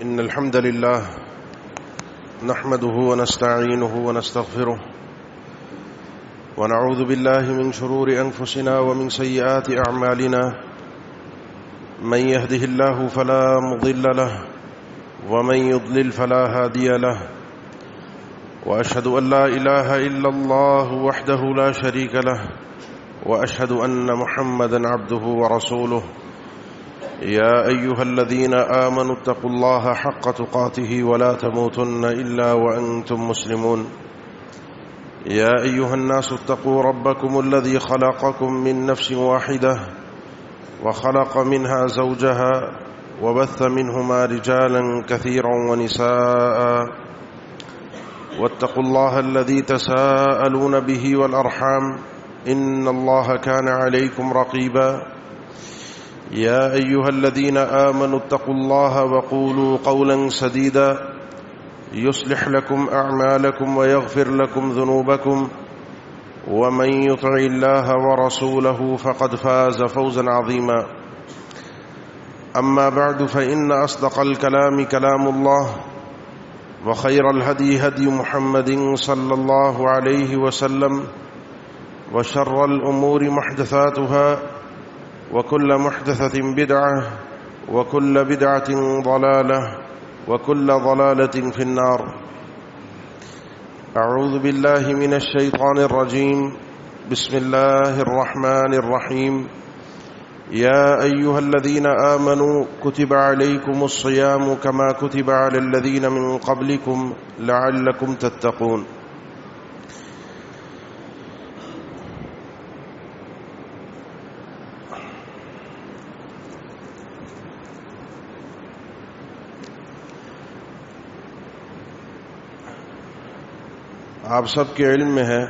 إن الحمد لله نحمده ونستعينه ونستغفره ونعوذ بالله من شرور أنفسنا ومن سيئات أعمالنا من يهده الله فلا مضل له ومن يضلل فلا هادي له وأشهد أن لا إله إلا الله وحده لا شريك له وأشهد أن محمدا عبده ورسوله يا أيها الذين آمنوا اتقوا الله حق تقاته ولا تموتن إلا وأنتم مسلمون يا أيها الناس اتقوا ربكم الذي خلقكم من نفس واحدة وخلق منها زوجها وبث منهما رجالا كثيرا ونساء واتقوا الله الذي تساءلون به والأرحام إن الله كان عليكم رقيبا يا أيها الذين آمنوا اتقوا الله وقولوا قولا سديدا يصلح لكم أعمالكم ويغفر لكم ذنوبكم ومن يطع الله ورسوله فقد فاز فوزا عظيما أما بعد فإن أصدق الكلام كلام الله وخير الهدي هدي محمد صلى الله عليه وسلم وشر الأمور محدثاتها وكل محدثة بدعة وكل بدعة ضلالة وكل ضلالة في النار أعوذ بالله من الشيطان الرجيم بسم الله الرحمن الرحيم يا أيها الذين آمنوا كتب عليكم الصيام كما كتب على الذين من قبلكم لعلكم تتقون آپ سب کے علم میں ہے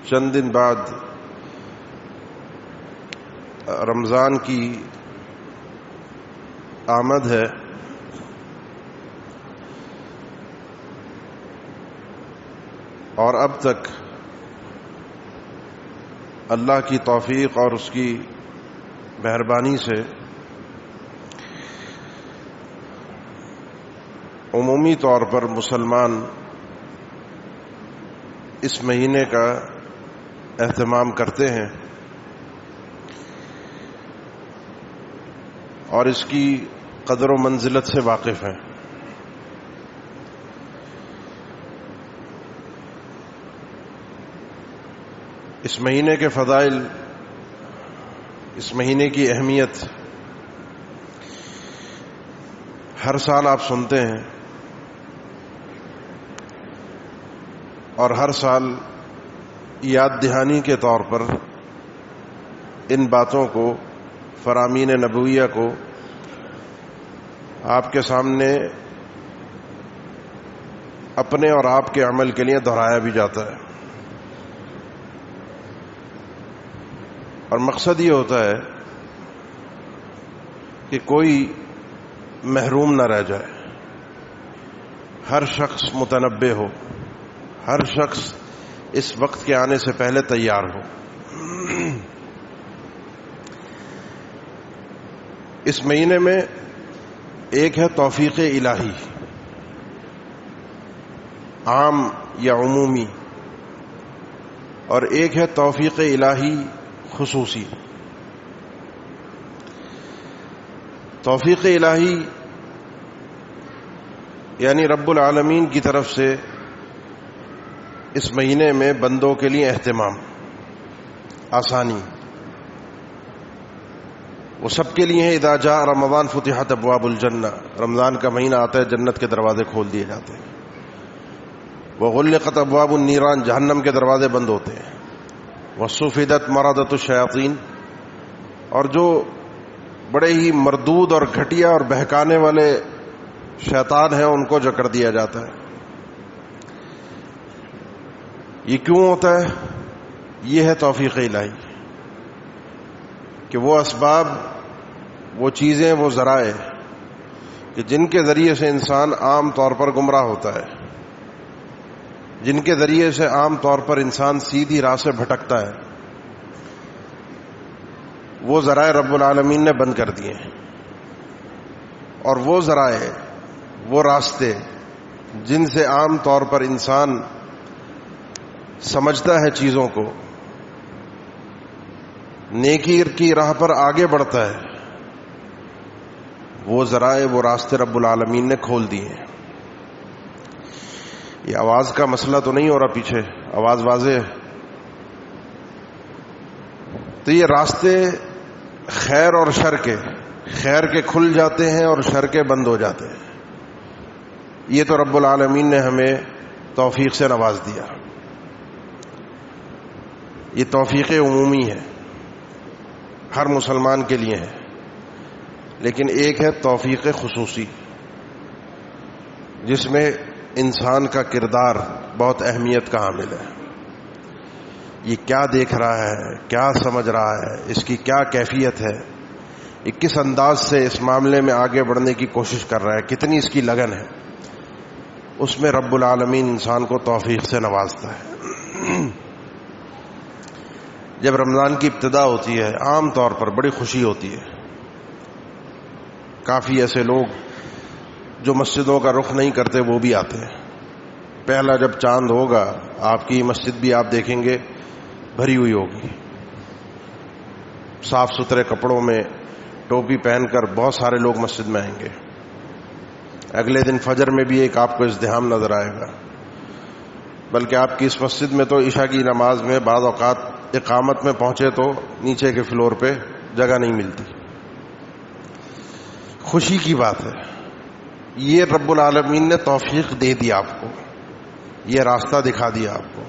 چند دن بعد رمضان کی آمد ہے اور اب تک اللہ کی توفیق اور اس کی مہربانی سے عمومی طور پر مسلمان اس مہینے کا اہتمام کرتے ہیں اور اس کی قدر و منزلت سے واقف ہیں. اس مہینے کے فضائل، اس مہینے کی اہمیت ہر سال آپ سنتے ہیں اور ہر سال یاد دہانی کے طور پر ان باتوں کو، فرامین نبویہ کو آپ کے سامنے اپنے اور آپ کے عمل کے لیے دہرایا بھی جاتا ہے. اور مقصد یہ ہوتا ہے کہ کوئی محروم نہ رہ جائے، ہر شخص متنبہ ہو، ہر شخص اس وقت کے آنے سے پہلے تیار ہو. اس مہینے میں ایک ہے توفیق الہی، عام یا عمومی، اور ایک ہے توفیق الہی خصوصی. توفیق الہی یعنی رب العالمین کی طرف سے اس مہینے میں بندوں کے لیے اہتمام، آسانی. وہ سب کے لیے اذا جاء رمضان فتحت ابواب الجنہ، رمضان کا مہینہ آتا ہے جنت کے دروازے کھول دیے جاتے ہیں. وغلقت ابواب النیران، جہنم کے دروازے بند ہوتے ہیں. وصفدت مردۃ الشیاطین، اور جو بڑے ہی مردود اور گھٹیا اور بہکانے والے شیطان ہیں ان کو جکڑ دیا جاتا ہے. یہ کیوں ہوتا ہے؟ یہ ہے توفیق الہی کہ وہ اسباب، وہ چیزیں، وہ ذرائع کہ جن کے ذریعے سے انسان عام طور پر گمراہ ہوتا ہے، جن کے ذریعے سے عام طور پر انسان سیدھی راہ سے بھٹکتا ہے، وہ ذرائع رب العالمین نے بند کر دیے ہیں. اور وہ ذرائع، وہ راستے جن سے عام طور پر انسان سمجھتا ہے چیزوں کو، نیکی کی راہ پر آگے بڑھتا ہے، وہ ذرائع، وہ راستے رب العالمین نے کھول دیے ہیں۔ یہ آواز کا مسئلہ تو نہیں ہو رہا، پیچھے آواز واضح ہے؟ تو یہ راستے خیر اور شر کے کھل جاتے ہیں اور شر کے بند ہو جاتے ہیں۔ یہ تو رب العالمین نے ہمیں توفیق سے نواز دیا۔ یہ توفیق عمومی ہے، ہر مسلمان کے لیے ہے، لیکن ایک ہے توفیق خصوصی، جس میں انسان کا کردار بہت اہمیت کا حامل ہے۔ یہ کیا دیکھ رہا ہے، کیا سمجھ رہا ہے، اس کی کیا کیفیت ہے، یہ کس انداز سے اس معاملے میں آگے بڑھنے کی کوشش کر رہا ہے، کتنی اس کی لگن ہے، اس میں رب العالمین انسان کو توفیق سے نوازتا ہے۔ جب رمضان کی ابتدا ہوتی ہے عام طور پر بڑی خوشی ہوتی ہے۔ کافی ایسے لوگ جو مسجدوں کا رخ نہیں کرتے وہ بھی آتے ہیں۔ پہلا جب چاند ہوگا آپ کی مسجد بھی آپ دیکھیں گے بھری ہوئی ہوگی، صاف ستھرے کپڑوں میں ٹوپی پہن کر بہت سارے لوگ مسجد میں آئیں گے۔ اگلے دن فجر میں بھی ایک آپ کو ازدحام نظر آئے گا، بلکہ آپ کی اس مسجد میں تو عشاء کی نماز میں بعض اوقات اقامت میں پہنچے تو نیچے کے فلور پہ جگہ نہیں ملتی۔ خوشی کی بات ہے، یہ رب العالمین نے توفیق دے دی آپ کو، یہ راستہ دکھا دیا آپ کو۔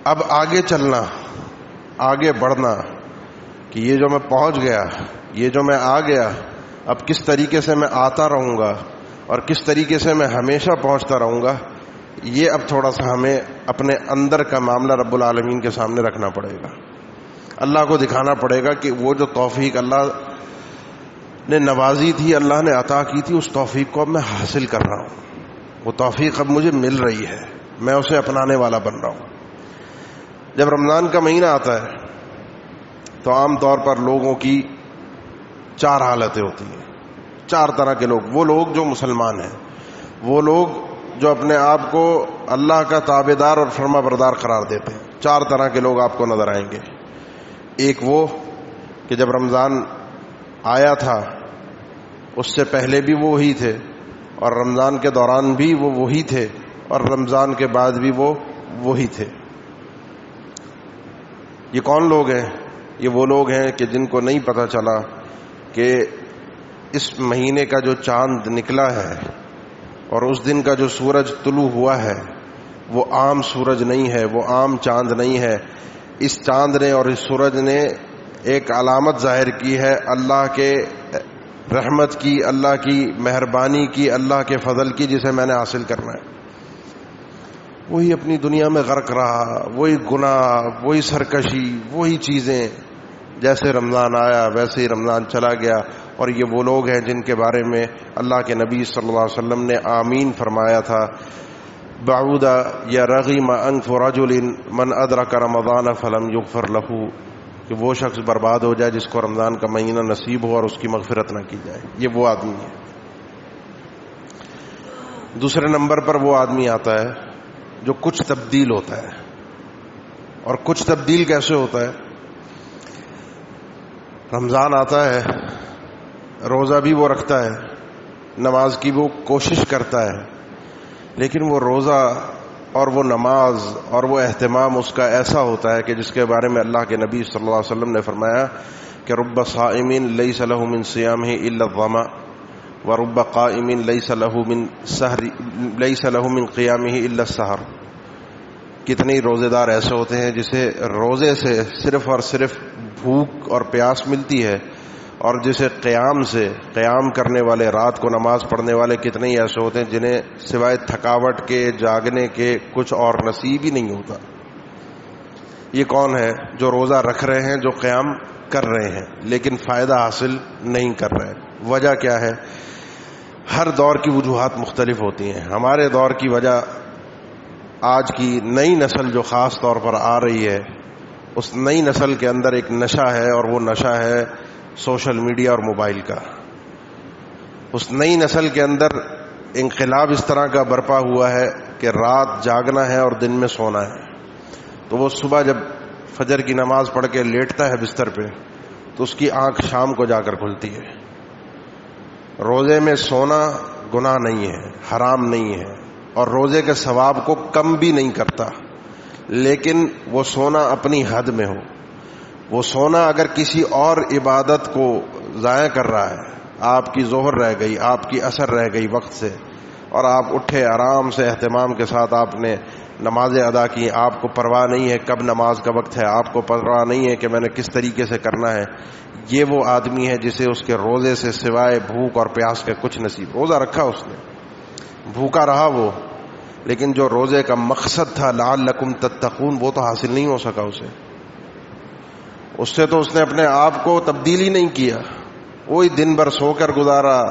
اب آگے چلنا، آگے بڑھنا، کہ یہ جو میں پہنچ گیا، یہ جو میں آ گیا، اب کس طریقے سے میں آتا رہوں گا اور کس طریقے سے میں ہمیشہ پہنچتا رہوں گا، یہ اب تھوڑا سا ہمیں اپنے اندر کا معاملہ رب العالمین کے سامنے رکھنا پڑے گا۔ اللہ کو دکھانا پڑے گا کہ وہ جو توفیق اللہ نے نوازی تھی، اللہ نے عطا کی تھی، اس توفیق کو اب میں حاصل کر رہا ہوں، وہ توفیق اب مجھے مل رہی ہے، میں اسے اپنانے والا بن رہا ہوں۔ جب رمضان کا مہینہ آتا ہے تو عام طور پر لوگوں کی چار حالتیں ہوتی ہیں، چار طرح کے لوگ۔ وہ لوگ جو مسلمان ہیں، وہ لوگ جو اپنے آپ کو اللہ کا تابعدار اور فرما بردار قرار دیتے ہیں، چار طرح کے لوگ آپ کو نظر آئیں گے۔ ایک وہ کہ جب رمضان آیا تھا اس سے پہلے بھی وہ وہی تھے، اور رمضان کے دوران بھی وہ وہی تھے، اور رمضان کے بعد بھی وہ وہی تھے۔ یہ کون لوگ ہیں؟ یہ وہ لوگ ہیں کہ جن کو نہیں پتہ چلا کہ اس مہینے کا جو چاند نکلا ہے اور اس دن کا جو سورج طلوع ہوا ہے وہ عام سورج نہیں ہے، وہ عام چاند نہیں ہے۔ اس چاند نے اور اس سورج نے ایک علامت ظاہر کی ہے اللہ کے رحمت کی، اللہ کی مہربانی کی، اللہ کے فضل کی، جسے میں نے حاصل کرنا ہے۔ وہی اپنی دنیا میں غرق رہا، وہی گناہ، وہی سرکشی، وہی چیزیں، جیسے رمضان آیا ویسے ہی رمضان چلا گیا۔ اور یہ وہ لوگ ہیں جن کے بارے میں اللہ کے نبی صلی اللہ علیہ وسلم نے آمین فرمایا تھا، بعود یا رغیم انف رجل من ادرک رمضان فلم یغفر لہ، کہ وہ شخص برباد ہو جائے جس کو رمضان کا مہینہ نصیب ہو اور اس کی مغفرت نہ کی جائے۔ یہ وہ آدمی ہے۔ دوسرے نمبر پر وہ آدمی آتا ہے جو کچھ تبدیل ہوتا ہے۔ اور کچھ تبدیل کیسے ہوتا ہے؟ رمضان آتا ہے، روزہ بھی وہ رکھتا ہے، نماز کی وہ کوشش کرتا ہے، لیکن وہ روزہ اور وہ نماز اور وہ اہتمام اس کا ایسا ہوتا ہے کہ جس کے بارے میں اللہ کے نبی صلی اللہ علیہ وسلم نے فرمایا کہ رب صائم لیس له من صیامہ الا الظما ورب قائم لیس له من قیامہ الا السحر۔ کتنے روزے دار ایسے ہوتے ہیں جسے روزے سے صرف اور صرف بھوک اور پیاس ملتی ہے، اور جسے قیام کرنے والے، رات کو نماز پڑھنے والے کتنے ہی ایسے ہوتے ہیں جنہیں سوائے تھکاوٹ کے، جاگنے کے کچھ اور نصیب ہی نہیں ہوتا۔ یہ کون ہے؟ جو روزہ رکھ رہے ہیں، جو قیام کر رہے ہیں، لیکن فائدہ حاصل نہیں کر رہے۔ وجہ کیا ہے؟ ہر دور کی وجوہات مختلف ہوتی ہیں۔ ہمارے دور کی وجہ آج کی نئی نسل جو خاص طور پر آ رہی ہے، اس نئی نسل کے اندر ایک نشہ ہے، اور وہ نشہ ہے سوشل میڈیا اور موبائل کا۔ اس نئی نسل کے اندر انقلاب اس طرح کا برپا ہوا ہے کہ رات جاگنا ہے اور دن میں سونا ہے. تو وہ صبح جب فجر کی نماز پڑھ کے لیٹتا ہے بستر پہ تو اس کی آنکھ شام کو جا کر کھلتی ہے. روزے میں سونا گناہ نہیں ہے، حرام نہیں ہے، اور روزے کے ثواب کو کم بھی نہیں کرتا، لیکن وہ سونا اپنی حد میں ہو. وہ سونا اگر کسی اور عبادت کو ضائع کر رہا ہے، آپ کی ظہر رہ گئی، آپ کی عصر رہ گئی وقت سے، اور آپ اٹھے آرام سے اہتمام کے ساتھ آپ نے نمازیں ادا کی، آپ کو پرواہ نہیں ہے کب نماز کا وقت ہے، آپ کو پرواہ نہیں ہے کہ میں نے کس طریقے سے کرنا ہے، یہ وہ آدمی ہے جسے اس کے روزے سے سوائے بھوک اور پیاس کے کچھ نصیب. روزہ رکھا اس نے، بھوکا رہا وہ، لیکن جو روزے کا مقصد تھا لعلکم تتقون وہ تو حاصل نہیں ہو سکا اسے. اس سے تو اس نے اپنے آپ کو تبدیل ہی نہیں کیا، وہی دن بھر سو کر گزارا،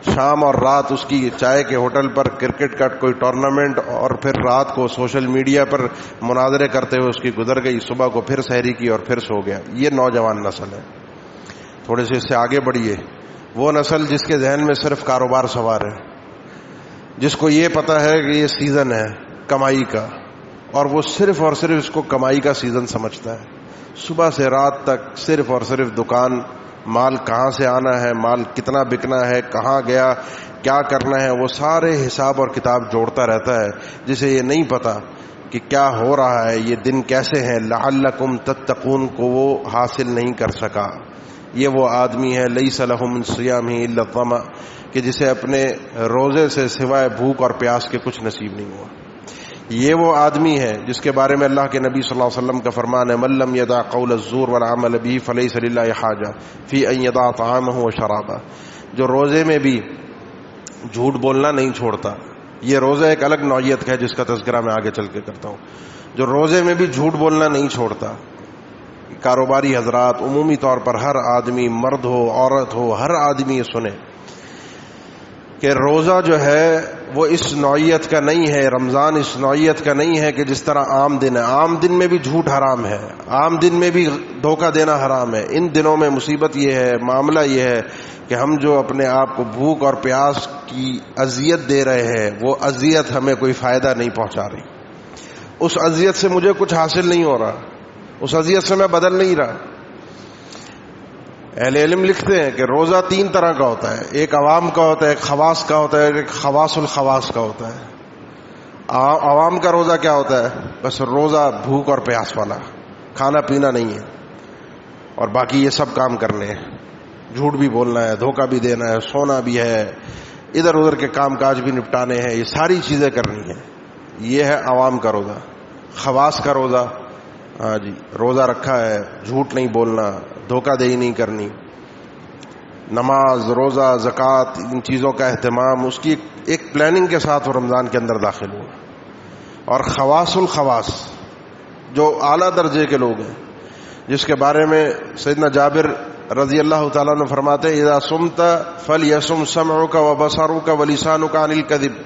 شام اور رات اس کی چائے کے ہوٹل پر کرکٹ کا کوئی ٹورنامنٹ، اور پھر رات کو سوشل میڈیا پر مناظرے کرتے ہوئے اس کی گزر گئی. صبح کو پھر سحری کی اور پھر سو گیا. یہ نوجوان نسل ہے. تھوڑے سے اس سے آگے بڑھیے، وہ نسل جس کے ذہن میں صرف کاروبار سوار ہے، جس کو یہ پتا ہے کہ یہ سیزن ہے کمائی کا، اور وہ صرف اور صرف اس کو کمائی کا سیزن سمجھتا ہے. صبح سے رات تک صرف اور صرف دکان، مال کہاں سے آنا ہے، مال کتنا بکنا ہے، کہاں گیا، کیا کرنا ہے، وہ سارے حساب اور کتاب جوڑتا رہتا ہے، جسے یہ نہیں پتا کہ کیا ہو رہا ہے، یہ دن کیسے ہیں. لعلکم تتقون کو وہ حاصل نہیں کر سکا. یہ وہ آدمی ہے لیس لہ من صیامہ الا الظمأ، کہ جسے اپنے روزے سے سوائے بھوک اور پیاس کے کچھ نصیب نہیں ہوا. یہ وہ آدمی ہے جس کے بارے میں اللہ کے نبی صلی اللہ علیہ وسلم کا فرمان ہے من لم یدع قول الزور والعمل به فلیس للہ حاجہ فی ان یدع طعامہ وشرابہ. جو روزے میں بھی جھوٹ بولنا نہیں چھوڑتا، یہ روزہ ایک الگ نوعیت کا ہے جس کا تذکرہ میں آگے چل کے کرتا ہوں. جو روزے میں بھی جھوٹ بولنا نہیں چھوڑتا، کاروباری حضرات، عمومی طور پر ہر آدمی، مرد ہو عورت ہو، ہر آدمی یہ سنے کہ روزہ جو ہے وہ اس نوعیت کا نہیں ہے، رمضان اس نوعیت کا نہیں ہے کہ جس طرح عام دن ہے. عام دن میں بھی جھوٹ حرام ہے، عام دن میں بھی دھوکہ دینا حرام ہے. ان دنوں میں مصیبت یہ ہے، معاملہ یہ ہے کہ ہم جو اپنے آپ کو بھوک اور پیاس کی اذیت دے رہے ہیں، وہ اذیت ہمیں کوئی فائدہ نہیں پہنچا رہی. اس اذیت سے مجھے کچھ حاصل نہیں ہو رہا، اس اذیت سے میں بدل نہیں رہا. اہل علم لکھتے ہیں کہ روزہ 3 طرح کا ہوتا ہے، ایک عوام کا ہوتا ہے، ایک خواص کا ہوتا ہے، ایک خواص الخواص کا ہوتا ہے. عوام کا روزہ کیا ہوتا ہے؟ بس روزہ بھوک اور پیاس والا، کھانا پینا نہیں ہے، اور باقی یہ سب کام کرنے ہیں، جھوٹ بھی بولنا ہے، دھوکہ بھی دینا ہے، سونا بھی ہے، ادھر ادھر کے کام کاج بھی نپٹانے ہیں، یہ ساری چیزیں کرنی ہیں. یہ ہے عوام کا روزہ. خواص کا روزہ، ہاں جی روزہ رکھا ہے، جھوٹ نہیں بولنا، دھوکہ دہی نہیں کرنی، نماز، روزہ، زکوٰۃ، ان چیزوں کا اہتمام، اس کی ایک پلاننگ کے ساتھ وہ رمضان کے اندر داخل ہوا. اور خواص الخواص جو اعلیٰ درجے کے لوگ ہیں، جس کے بارے میں سیدنا جابر رضی اللہ تعالیٰ عنہ فرماتے ہیں اذا صمت فلیصم سمعک وبصرک ولسانک عن الکذب.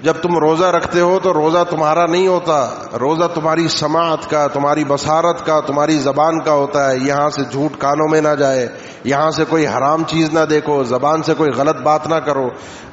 جب تم روزہ رکھتے ہو تو روزہ تمہارا نہیں ہوتا، روزہ تمہاری سماعت کا، تمہاری بصارت کا، تمہاری زبان کا ہوتا ہے. یہاں سے جھوٹ کانوں میں نہ جائے، یہاں سے کوئی حرام چیز نہ دیکھو، زبان سے کوئی غلط بات نہ کرو.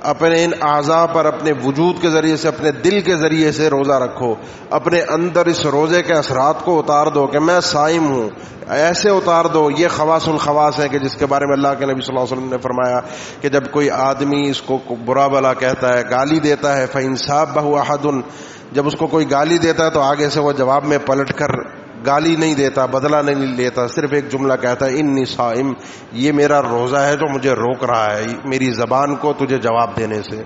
اپنے ان اعضاء پر اپنے وجود کے ذریعے سے، اپنے دل کے ذریعے سے روزہ رکھو. اپنے اندر اس روزے کے اثرات کو اتار دو کہ میں صائم ہوں، ایسے اتار دو. یہ خواص الخواص ہے کہ جس کے بارے میں اللہ کے نبی صلی اللہ علیہ وسلم نے فرمایا کہ جب کوئی آدمی اس کو برا بھلا کہتا ہے، گالی دیتا ہے، فَإِنْ سَابَّهُ أَحَدٌ، جب اس کو کوئی گالی دیتا ہے تو آگے سے وہ جواب میں پلٹ کر گالی نہیں دیتا، بدلہ نہیں لیتا، صرف ایک جملہ کہتا ہے انی صائم، یہ میرا روزہ ہے جو مجھے روک رہا ہے میری زبان کو تجھے جواب دینے سے.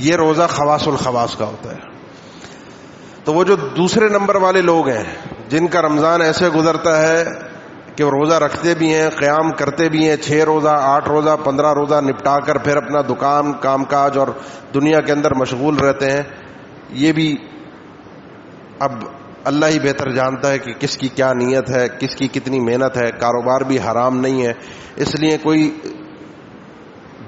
یہ روزہ خواص الخواص کا ہوتا ہے. تو وہ جو دوسرے نمبر والے لوگ ہیں جن کا رمضان ایسے گزرتا ہے کہ وہ روزہ رکھتے بھی ہیں، قیام کرتے بھی ہیں، 6 روزہ 8 روزہ 15 روزہ نپٹا کر پھر اپنا دکان، کام کاج اور دنیا کے اندر مشغول رہتے ہیں. یہ بھی اب اللہ ہی بہتر جانتا ہے کہ کس کی کیا نیت ہے، کس کی کتنی محنت ہے. کاروبار بھی حرام نہیں ہے، اس لیے کوئی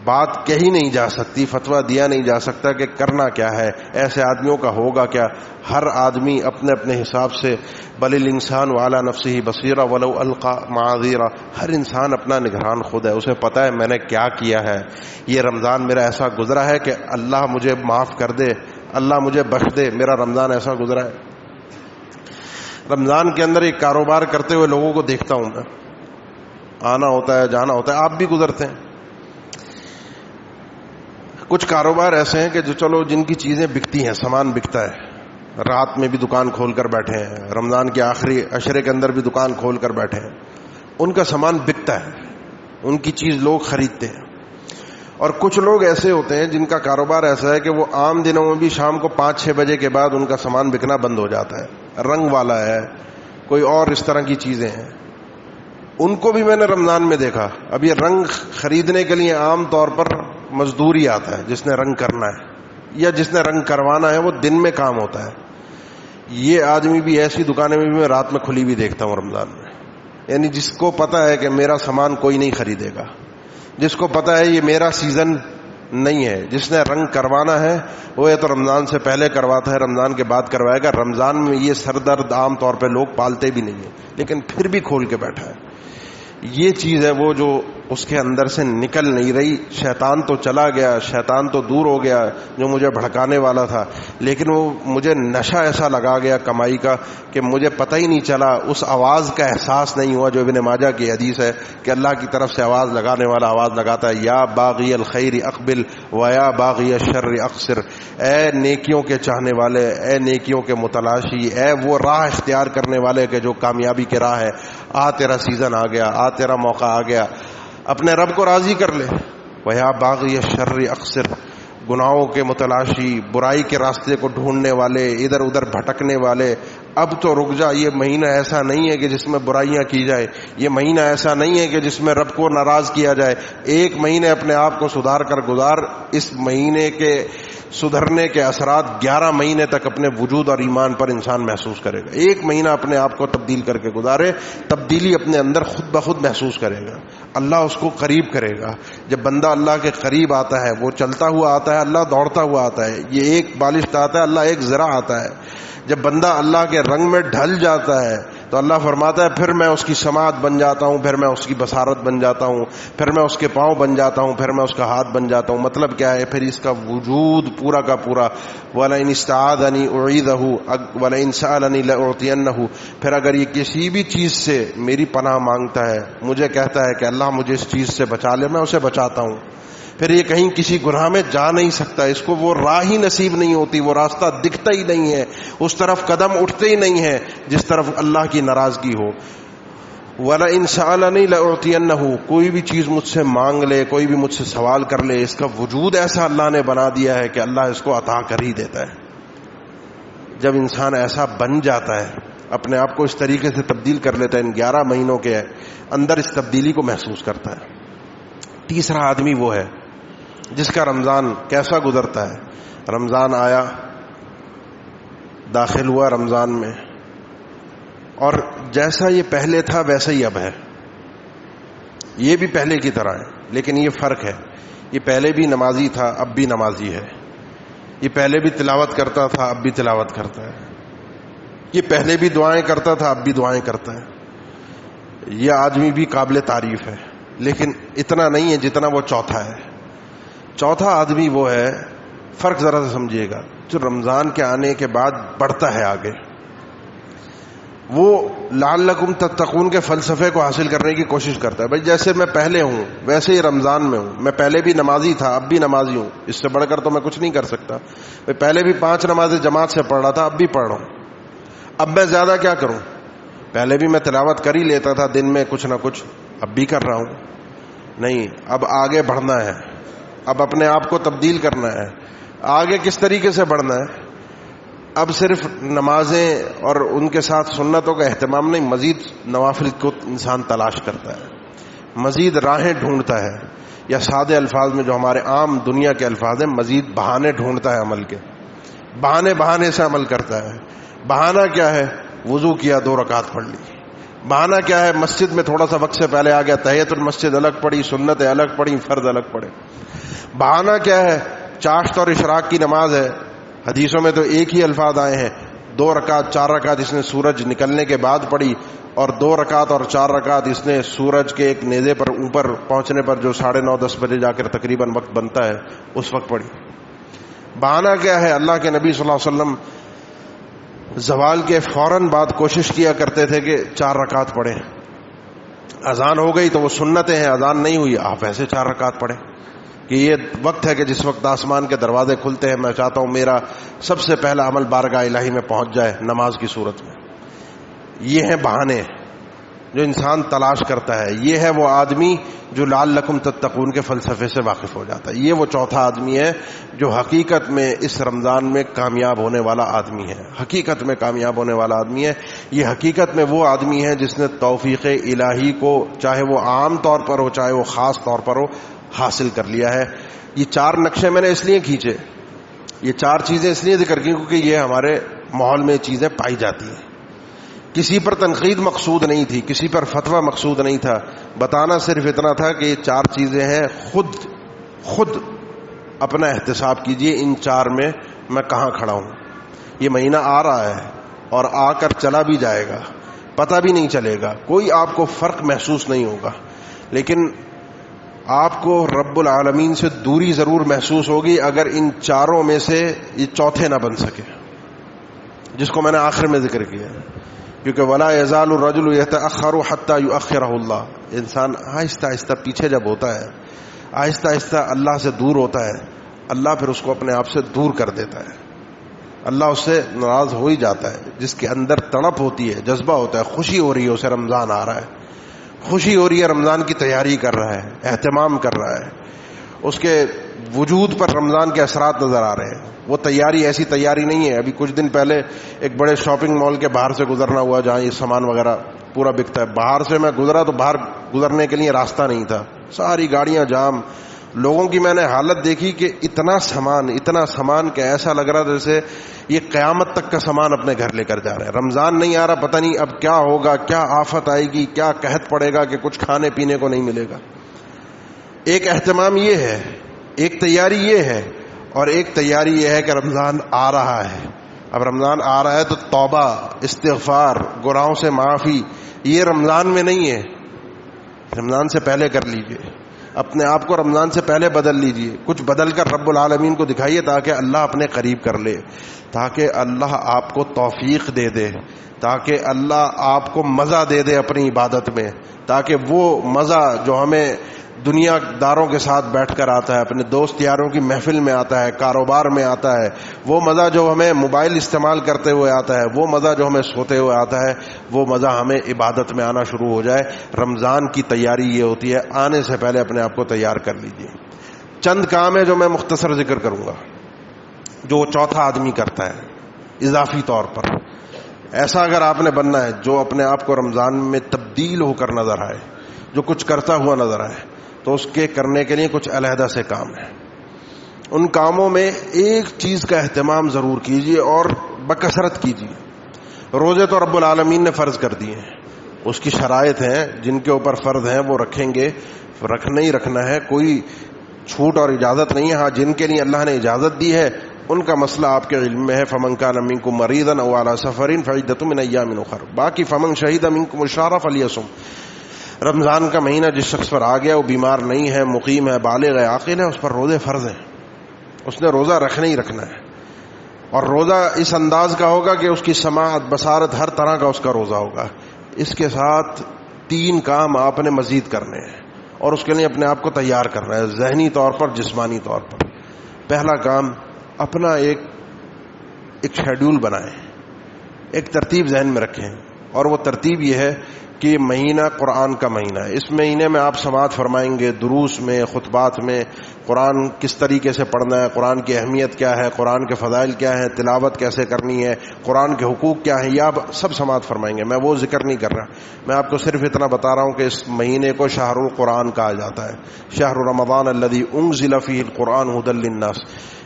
بات کہی نہیں جا سکتی، فتویٰ دیا نہیں جا سکتا کہ کرنا کیا ہے، ایسے آدمیوں کا ہوگا کیا. ہر آدمی اپنے اپنے حساب سے، بل الانسان وعلی نفسہ بصیرہ ولو القی معاذیرہ، ہر انسان اپنا نگران خود ہے، اسے پتہ ہے میں نے کیا کیا ہے. یہ رمضان میرا ایسا گزرا ہے کہ اللہ مجھے معاف کر دے، اللہ مجھے بخش دے، میرا رمضان ایسا گزرا ہے. رمضان کے اندر ایک کاروبار کرتے ہوئے لوگوں کو دیکھتا ہوں میں، آنا ہوتا ہے جانا ہوتا ہے، آپ بھی گزرتے ہیں. کچھ کاروبار ایسے ہیں کہ جو چلو جن کی چیزیں بکتی ہیں، سامان بکتا ہے، رات میں بھی دکان کھول کر بیٹھے ہیں، رمضان کے آخری عشرے کے اندر بھی دکان کھول کر بیٹھے ہیں، ان کا سامان بکتا ہے، ان کی چیز لوگ خریدتے ہیں. اور کچھ لوگ ایسے ہوتے ہیں جن کا کاروبار ایسا ہے کہ وہ عام دنوں میں بھی شام کو 5-6 بجے کے بعد ان کا سامان بکنا بند ہو جاتا ہے. رنگ والا ہے، کوئی اور اس طرح کی چیزیں ہیں. ان کو بھی میں نے رمضان میں دیکھا. اب یہ رنگ خریدنے کے لیے عام طور پر مزدوری آتا ہے، جس نے رنگ کرنا ہے یا جس نے رنگ کروانا ہے وہ دن میں کام ہوتا ہے. یہ آدمی بھی ایسی دکانیں میں بھی میں رات میں کھلی بھی دیکھتا ہوں رمضان میں. یعنی جس کو پتا ہے کہ میرا سامان کوئی نہیں خریدے گا، جس کو پتا ہے یہ میرا سیزن نہیں ہے، جس نے رنگ کروانا ہے وہ یا تو رمضان سے پہلے کرواتا ہے، رمضان کے بعد کروائے گا. رمضان میں یہ سر درد عام طور پہ لوگ پالتے بھی نہیں ہیں، لیکن پھر بھی کھول کے بیٹھا ہے. یہ چیز ہے وہ جو اس کے اندر سے نکل نہیں رہی. شیطان تو چلا گیا، شیطان تو دور ہو گیا جو مجھے بھڑکانے والا تھا، لیکن وہ مجھے نشہ ایسا لگا گیا کمائی کا کہ مجھے پتہ ہی نہیں چلا، اس آواز کا احساس نہیں ہوا جو ابن ماجہ کی حدیث ہے کہ اللہ کی طرف سے آواز لگانے والا آواز لگاتا ہے، یا باغی الخیر اقبل و یا باغی الشر اقصر. اے نیکیوں کے چاہنے والے، اے نیکیوں کے متلاشی، اے وہ راہ اختیار کرنے والے کہ جو کامیابی کی راہ ہے، آ تیرا سیزن آ گیا، آ تیرا موقع آ گیا، اپنے رب کو راضی کر لے. وَيَا بَاغِيَ الشَّرِّ اقصر، گناہوں کے متلاشی، برائی کے راستے کو ڈھونڈنے والے، ادھر ادھر بھٹکنے والے، اب تو رک جا. یہ مہینہ ایسا نہیں ہے کہ جس میں برائیاں کی جائے، یہ مہینہ ایسا نہیں ہے کہ جس میں رب کو ناراض کیا جائے. ایک مہینے اپنے آپ کو سدھار کر گزار. اس مہینے کے سدھرنے کے اثرات 11 مہینے تک اپنے وجود اور ایمان پر انسان محسوس کرے گا. ایک مہینہ اپنے آپ کو تبدیل کر کے گزارے، تبدیلی اپنے اندر خود بخود محسوس کرے گا. اللہ اس کو قریب کرے گا. جب بندہ اللہ کے قریب آتا ہے، وہ چلتا ہوا آتا ہے، اللہ دوڑتا ہوا آتا ہے. یہ ایک بالشت آتا ہے، اللہ ایک ذرا آتا ہے. جب بندہ اللہ کے رنگ میں ڈھل جاتا ہے تو اللہ فرماتا ہے پھر میں اس کی سماعت بن جاتا ہوں، پھر میں اس کی بصارت بن جاتا ہوں، پھر میں اس کے پاؤں بن جاتا ہوں، پھر میں اس کا ہاتھ بن جاتا ہوں. مطلب کیا ہے؟ پھر اس کا وجود پورا کا پورا. وَلَئِنِ اسْتَعَاذَنِي أُعِيذَهُ وَلَئِنْ سَأَلَنِي لَأُعْطِيَنَّهُ. پھر اگر یہ کسی بھی چیز سے میری پناہ مانگتا ہے، مجھے کہتا ہے کہ اللہ مجھے اس چیز سے بچا لے، میں اسے بچاتا ہوں. پھر یہ کہیں کسی گناہ میں جا نہیں سکتا، اس کو وہ راہ ہی نصیب نہیں ہوتی، وہ راستہ دکھتا ہی نہیں ہے، اس طرف قدم اٹھتے ہی نہیں ہے جس طرف اللہ کی ناراضگی ہو. وَلَئِنْ سَأَلَنِي لَأُعْطِيَنَّهُ، کوئی بھی چیز مجھ سے مانگ لے، کوئی بھی مجھ سے سوال کر لے، اس کا وجود ایسا اللہ نے بنا دیا ہے کہ اللہ اس کو عطا کر ہی دیتا ہے. جب انسان ایسا بن جاتا ہے، اپنے آپ کو اس طریقے سے تبدیل کر لیتا ہے، ان 11 مہینوں کے اندر اس تبدیلی کو محسوس کرتا ہے. تیسرا آدمی وہ ہے جس کا رمضان کیسا گزرتا ہے. رمضان آیا، داخل ہوا رمضان میں، اور جیسا یہ پہلے تھا ویسا ہی اب ہے. یہ بھی پہلے کی طرح ہے، لیکن یہ فرق ہے، یہ پہلے بھی نمازی تھا، اب بھی نمازی ہے. یہ پہلے بھی تلاوت کرتا تھا، اب بھی تلاوت کرتا ہے. یہ پہلے بھی دعائیں کرتا تھا، اب بھی دعائیں کرتا ہے. یہ آدمی بھی قابل تعریف ہے، لیکن اتنا نہیں ہے جتنا وہ چوتھا ہے. چوتھا آدمی وہ ہے، فرق ذرا سے سمجھیے گا، جو رمضان کے آنے کے بعد بڑھتا ہے آگے. وہ لعلکم تتقون کے فلسفے کو حاصل کرنے کی کوشش کرتا ہے. بھائی جیسے میں پہلے ہوں ویسے ہی رمضان میں ہوں. میں پہلے بھی نمازی تھا، اب بھی نمازی ہوں، اس سے بڑھ کر تو میں کچھ نہیں کر سکتا. میں پہلے بھی 5 نمازیں جماعت سے پڑھ رہا تھا، اب بھی پڑھ رہا ہوں. اب میں زیادہ کیا کروں؟ پہلے بھی میں تلاوت کر ہی لیتا تھا دن میں کچھ نہ کچھ، اب بھی کر رہا ہوں. نہیں، اب آگے بڑھنا ہے، اب اپنے آپ کو تبدیل کرنا ہے. آگے کس طریقے سے بڑھنا ہے؟ اب صرف نمازیں اور ان کے ساتھ سنتوں کا اہتمام نہیں، مزید نوافل کو انسان تلاش کرتا ہے، مزید راہیں ڈھونڈتا ہے، یا سادے الفاظ میں جو ہمارے عام دنیا کے الفاظ ہیں، مزید بہانے ڈھونڈتا ہے عمل کے. بہانے سے عمل کرتا ہے. بہانہ کیا ہے؟ وضو کیا 2 رکعت پڑھ لی، بہانہ کیا ہے؟ مسجد میں تھوڑا سا وقت سے پہلے آ گیا، تحیۃ المسجد الگ پڑھی، سنتیں الگ پڑھی، فرض الگ پڑھے۔ بہانہ کیا ہے؟ چاشت اور اشراق کی نماز ہے، حدیثوں میں تو ایک ہی الفاظ آئے ہیں، 2 رکعت 4 رکعت اس نے سورج نکلنے کے بعد پڑھی، اور 2 رکعت اور 4 رکعت اس نے سورج کے ایک نیزے پر اوپر پہنچنے پر جو 9:30 10 بجے جا کر تقریباً وقت بنتا ہے اس وقت پڑھی۔ بہانہ کیا ہے؟ اللہ کے نبی صلی اللہ علیہ وسلم زوال کے فوراً بعد کوشش کیا کرتے تھے کہ 4 رکعت پڑھیں، اذان ہو گئی تو وہ سنتیں ہیں، اذان نہیں ہوئی آپ ایسے 4 رکعت پڑھیں، کہ یہ وقت ہے کہ جس وقت آسمان کے دروازے کھلتے ہیں، میں چاہتا ہوں میرا سب سے پہلا عمل بارگاہ الہی میں پہنچ جائے نماز کی صورت میں۔ یہ ہیں بہانے جو انسان تلاش کرتا ہے۔ یہ ہے وہ آدمی جو لعلکم تتقون کے فلسفے سے واقف ہو جاتا ہے۔ یہ وہ چوتھا آدمی ہے جو حقیقت میں اس رمضان میں کامیاب ہونے والا آدمی ہے، حقیقت میں کامیاب ہونے والا آدمی ہے۔ یہ حقیقت میں وہ آدمی ہے جس نے توفیق الہی کو، چاہے وہ عام طور پر ہو چاہے وہ خاص طور پر ہو، حاصل کر لیا ہے۔ یہ 4 نقشے میں نے اس لیے کھینچے، یہ 4 چیزیں اس لیے ذکر کی کیونکہ یہ ہمارے ماحول میں چیزیں پائی جاتی ہیں۔ کسی پر تنقید مقصود نہیں تھی، کسی پر فتویٰ مقصود نہیں تھا، بتانا صرف اتنا تھا کہ یہ 4 چیزیں ہیں، خود اپنا احتساب کیجئے ان 4 میں میں کہاں کھڑا ہوں۔ یہ مہینہ آ رہا ہے اور آ کر چلا بھی جائے گا، پتہ بھی نہیں چلے گا، کوئی آپ کو فرق محسوس نہیں ہوگا، لیکن آپ کو رب العالمین سے دوری ضرور محسوس ہوگی اگر ان 4 میں سے یہ چوتھے نہ بن سکے، جس کو میں نے آخر میں ذکر کیا ہے۔ کیونکہ ولا یزال الرجل یتأخر حتى یؤخرہ اللہ، انسان آہستہ آہستہ پیچھے جب ہوتا ہے، آہستہ آہستہ اللہ سے دور ہوتا ہے، اللہ پھر اس کو اپنے آپ سے دور کر دیتا ہے، اللہ اس سے ناراض ہو ہی جاتا ہے۔ جس کے اندر تڑپ ہوتی ہے، جذبہ ہوتا ہے، خوشی ہو رہی ہے اسے رمضان آ رہا ہے، خوشی ہو رہی ہے، رمضان کی تیاری کر رہا ہے، اہتمام کر رہا ہے، اس کے وجود پر رمضان کے اثرات نظر آ رہے ہیں۔ وہ تیاری ایسی تیاری نہیں ہے۔ ابھی کچھ دن پہلے ایک بڑے شاپنگ مال کے باہر سے گزرنا ہوا جہاں یہ سامان وغیرہ پورا بکتا ہے، باہر سے میں گزرا تو باہر گزرنے کے لیے راستہ نہیں تھا، ساری گاڑیاں جام، لوگوں کی میں نے حالت دیکھی کہ اتنا سامان کہ ایسا لگ رہا جیسے یہ قیامت تک کا سامان اپنے گھر لے کر جا رہے ہیں۔ رمضان نہیں آ رہا، پتہ نہیں اب کیا ہوگا، کیا آفت آئے گی، کیا قحط پڑے گا کہ کچھ کھانے پینے کو نہیں ملے گا۔ ایک اہتمام یہ ہے، ایک تیاری یہ ہے، اور ایک تیاری یہ ہے کہ رمضان آ رہا ہے۔ اب رمضان آ رہا ہے تو توبہ، استغفار، گناہوں سے معافی، یہ رمضان میں نہیں ہے، رمضان سے پہلے کر لیجئے، اپنے آپ کو رمضان سے پہلے بدل لیجئے، کچھ بدل کر رب العالمین کو دکھائیے تاکہ اللہ اپنے قریب کر لے، تاکہ اللہ آپ کو توفیق دے دے، تاکہ اللہ آپ کو مزہ دے دے اپنی عبادت میں، تاکہ وہ مزہ جو ہمیں دنیا داروں کے ساتھ بیٹھ کر آتا ہے، اپنے دوست یاروں کی محفل میں آتا ہے، کاروبار میں آتا ہے، وہ مزہ جو ہمیں موبائل استعمال کرتے ہوئے آتا ہے، وہ مزہ جو ہمیں سوتے ہوئے آتا ہے، وہ مزہ ہمیں عبادت میں آنا شروع ہو جائے۔ رمضان کی تیاری یہ ہوتی ہے، آنے سے پہلے اپنے آپ کو تیار کر لیجئے۔ چند کام ہے جو میں مختصر ذکر کروں گا جو چوتھا آدمی کرتا ہے اضافی طور پر۔ ایسا اگر آپ نے بننا ہے جو اپنے آپ کو رمضان میں تبدیل ہو کر نظر آئے، جو کچھ کرتا ہوا نظر آئے، تو اس کے کرنے کے لیے کچھ علیحدہ سے کام ہیں۔ ان کاموں میں ایک چیز کا اہتمام ضرور کیجیے اور بکثرت کیجیے۔ روزے تو رب العالمین نے فرض کر دیے ہیں، اس کی شرائط ہیں، جن کے اوپر فرض ہیں وہ رکھیں گے، رکھنا ہی رکھنا ہے، کوئی چھوٹ اور اجازت نہیں ہے۔ ہاں جن کے لیے اللہ نے اجازت دی ہے ان کا مسئلہ آپ کے علم میں ہے، فمن کان منکم مریضا او علی سفر فعدۃ من ایام اخر، باقی فمن شہد منکم الشہر فلیصم۔ رمضان کا مہینہ جس شخص پر آ گیا، وہ بیمار نہیں ہے، مقیم ہے، بالغ ہے، عاقل ہے، اس پر روزے فرض ہیں، اس نے روزہ رکھنا ہی رکھنا ہے۔ اور روزہ اس انداز کا ہوگا کہ اس کی سماعت، بصارت، ہر طرح کا اس کا روزہ ہوگا۔ اس کے ساتھ 3 کام آپ نے مزید کرنے ہیں اور اس کے لیے اپنے آپ کو تیار کرنا ہے، ذہنی طور پر، جسمانی طور پر۔ پہلا کام، اپنا ایک شیڈول بنائیں، ایک ترتیب ذہن میں رکھیں، اور وہ ترتیب یہ ہے کہ یہ مہینہ قرآن کا مہینہ ہے۔ اس مہینے میں آپ سماعت فرمائیں گے، دروس میں، خطبات میں، قرآن کس طریقے سے پڑھنا ہے، قرآن کی اہمیت کیا ہے، قرآن کے فضائل کیا ہیں، تلاوت کیسے کرنی ہے، قرآن کے حقوق کیا ہیں، یہ آپ سب سماعت فرمائیں گے۔ میں وہ ذکر نہیں کر رہا، میں آپ کو صرف اتنا بتا رہا ہوں کہ اس مہینے کو شہر القرآن کہا جاتا ہے، شہر رمضان الذی انزل فیہ القرآن ھدی للناس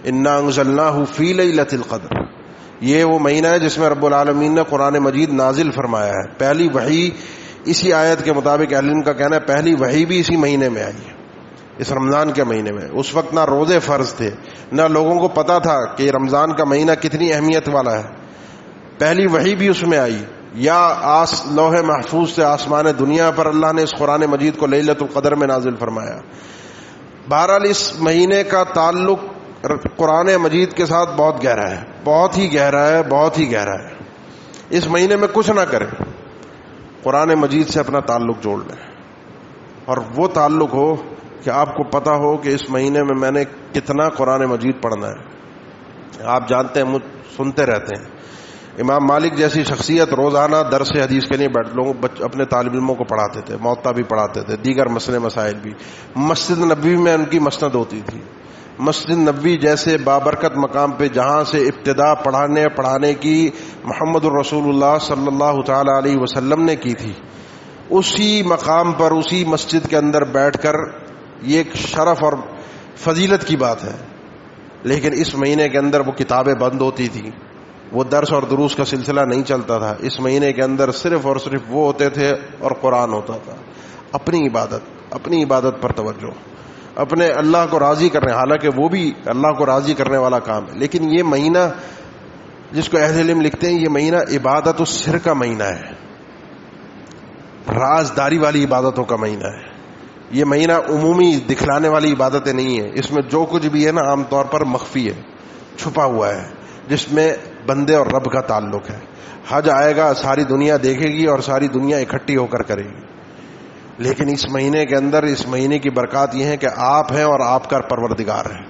انا انزلناہ فی لیلۃ القدر۔ یہ وہ مہینہ ہے جس میں رب العالمین نے قرآن مجید نازل فرمایا ہے، پہلی وحی اسی آیت کے مطابق اہل علم کا کہنا ہے پہلی وحی بھی اسی مہینے میں آئی ہے، اس رمضان کے مہینے میں۔ اس وقت نہ روزے فرض تھے، نہ لوگوں کو پتا تھا کہ رمضان کا مہینہ کتنی اہمیت والا ہے، پہلی وحی بھی اس میں آئی، یا لوح محفوظ سے آسمان دنیا پر اللہ نے اس قرآن مجید کو لیلۃ القدر میں نازل فرمایا۔ بہرحال اس مہینے کا تعلق قرآن مجید کے ساتھ بہت گہرا ہے، بہت ہی گہرا ہے، بہت ہی گہرا ہے۔ اس مہینے میں کچھ نہ کریں، قرآن مجید سے اپنا تعلق جوڑ لیں، اور وہ تعلق ہو کہ آپ کو پتہ ہو کہ اس مہینے میں میں نے کتنا قرآن مجید پڑھنا ہے۔ آپ جانتے ہیں، سنتے رہتے ہیں، امام مالک جیسی شخصیت روزانہ درس حدیث کے لیے اپنے طالب علموں کو پڑھاتے تھے، موطا بھی پڑھاتے تھے، دیگر مسئلے مسائل بھی۔ مسجد نبوی میں ان کی مسند ہوتی تھی۔ مسجد نبوی جیسے بابرکت مقام پہ جہاں سے ابتدا پڑھانے کی محمد الرسول اللہ صلی اللہ تعالی علیہ وسلم نے کی تھی، اسی مقام پر اسی مسجد کے اندر بیٹھ کر یہ ایک شرف اور فضیلت کی بات ہے۔ لیکن اس مہینے کے اندر وہ کتابیں بند ہوتی تھیں، وہ درس اور دروس کا سلسلہ نہیں چلتا تھا۔ اس مہینے کے اندر صرف اور صرف وہ ہوتے تھے اور قرآن ہوتا تھا۔ اپنی عبادت پر توجہ، اپنے اللہ کو راضی کرنے، حالانکہ وہ بھی اللہ کو راضی کرنے والا کام ہے، لیکن یہ مہینہ جس کو اہل علم لکھتے ہیں یہ مہینہ عبادت السر کا مہینہ ہے، رازداری والی عبادتوں کا مہینہ ہے۔ یہ مہینہ عمومی دکھلانے والی عبادتیں نہیں ہیں، اس میں جو کچھ بھی ہے نا عام طور پر مخفی ہے، چھپا ہوا ہے، جس میں بندے اور رب کا تعلق ہے۔ حج آئے گا، ساری دنیا دیکھے گی اور ساری دنیا اکٹھی ہو کر کرے گی، لیکن اس مہینے کے اندر اس مہینے کی برکات یہ ہے کہ آپ ہیں اور آپ کا پروردگار ہے،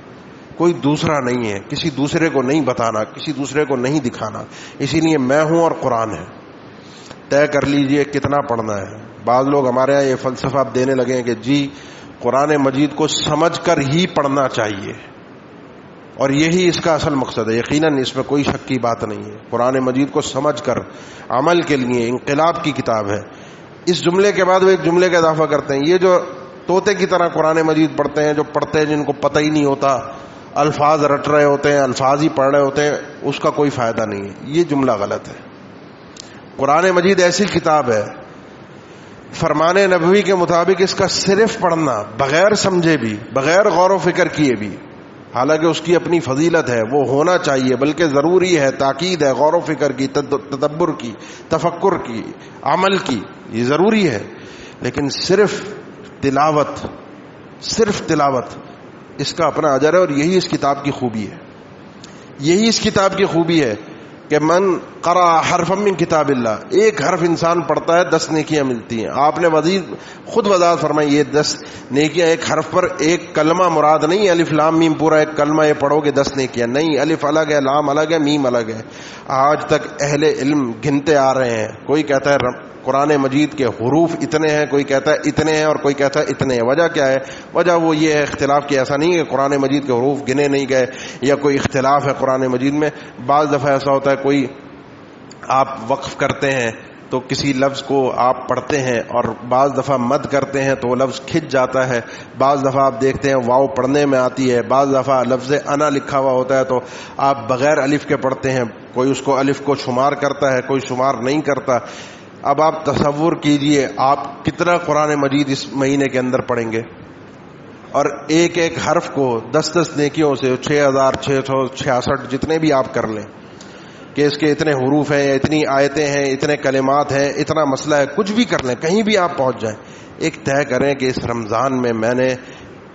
کوئی دوسرا نہیں ہے، کسی دوسرے کو نہیں بتانا، کسی دوسرے کو نہیں دکھانا، اسی لیے میں ہوں اور قرآن ہے۔ طے کر لیجئے کتنا پڑھنا ہے۔ بعض لوگ ہمارے یہاں یہ فلسفہ اب دینے لگے ہیں کہ جی قرآن مجید کو سمجھ کر ہی پڑھنا چاہیے، اور یہی اس کا اصل مقصد ہے۔ یقیناً اس میں کوئی شک کی بات نہیں ہے، قرآن مجید کو سمجھ کر عمل کے لیے انقلاب کی کتاب ہے۔ اس جملے کے بعد وہ ایک جملے کا اضافہ کرتے ہیں، یہ جو طوطے کی طرح قرآن مجید پڑھتے ہیں، جو پڑھتے ہیں جن کو پتہ ہی نہیں ہوتا، الفاظ رٹ رہے ہوتے ہیں، الفاظ ہی پڑھ رہے ہوتے ہیں، اس کا کوئی فائدہ نہیں ہے۔ یہ جملہ غلط ہے۔ قرآن مجید ایسی کتاب ہے، فرمان نبوی کے مطابق اس کا صرف پڑھنا، بغیر سمجھے بھی، بغیر غور و فکر کیے بھی، حالانکہ اس کی اپنی فضیلت ہے، وہ ہونا چاہیے، بلکہ ضروری ہے، تاکید ہے غور و فکر کی، تدبر کی، تفکر کی، عمل کی، یہ ضروری ہے، لیکن صرف تلاوت اس کا اپنا اجر ہے، اور یہی اس کتاب کی خوبی ہے۔ یہی اس کتاب کی خوبی ہے کہ من قرأ حرفا من کتاب اللہ، ایک حرف انسان پڑھتا ہے 10 نیکیاں ملتی ہیں۔ آپ نے خود وضاحت فرمائی، یہ 10 نیکیاں ایک حرف پر، ایک کلمہ مراد نہیں، الف لام میم پورا ایک کلمہ یہ پڑھو گے 10 نیکیاں نہیں، الف الگ ہے، لام الگ ہے، میم الگ ہے۔ آج تک اہل علم گنتے آ رہے ہیں، کوئی کہتا ہے قرآن مجید کے حروف اتنے ہیں، کوئی کہتا ہے اتنے ہیں، اور کوئی کہتا ہے اتنے ہیں۔ وجہ کیا ہے؟ وجہ وہ یہ ہے اختلاف کی، ایسا نہیں ہے کہ قرآن مجید کے حروف گنے نہیں گئے یا کوئی اختلاف ہے قرآن مجید میں۔ بعض دفعہ ایسا ہوتا ہے، کوئی آپ وقف کرتے ہیں تو کسی لفظ کو آپ پڑھتے ہیں اور بعض دفعہ مد کرتے ہیں تو وہ لفظ کھنچ جاتا ہے، بعض دفعہ آپ دیکھتے ہیں واو پڑھنے میں آتی ہے، بعض دفعہ لفظ انا لکھا ہوا ہوتا ہے تو آپ بغیر الف کے پڑھتے ہیں، کوئی اس کو الف کو شمار کرتا ہے، کوئی شمار نہیں کرتا۔ اب آپ تصور کیجئے آپ کتنا قرآن مجید اس مہینے کے اندر پڑھیں گے، اور ایک ایک حرف کو 10 نیکیوں سے 6666 جتنے بھی آپ کر لیں کہ اس کے اتنے حروف ہیں، اتنی آیتیں ہیں، اتنے کلمات ہیں، اتنا مسئلہ ہے، کچھ بھی کر لیں، کہیں بھی آپ پہنچ جائیں، ایک طے کریں کہ اس رمضان میں میں نے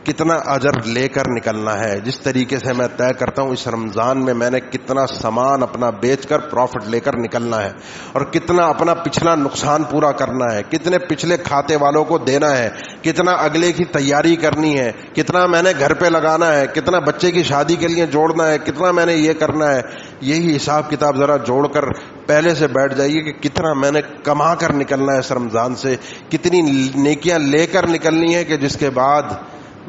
کتنا اجر لے کر نکلنا ہے۔ جس طریقے سے میں طے کرتا ہوں اس رمضان میں میں نے کتنا سامان اپنا بیچ کر پروفٹ لے کر نکلنا ہے، اور کتنا اپنا پچھلا نقصان پورا کرنا ہے، کتنے پچھلے کھاتے والوں کو دینا ہے، کتنا اگلے کی تیاری کرنی ہے، کتنا میں نے گھر پہ لگانا ہے، کتنا بچے کی شادی کے لیے جوڑنا ہے، کتنا میں نے یہ کرنا ہے۔ یہی حساب کتاب ذرا جوڑ کر پہلے سے بیٹھ جائیے کہ کتنا میں نے کما کر نکلنا ہے اس رمضان سے، کتنی نیکیاں لے کر نکلنی ہے کہ جس کے بعد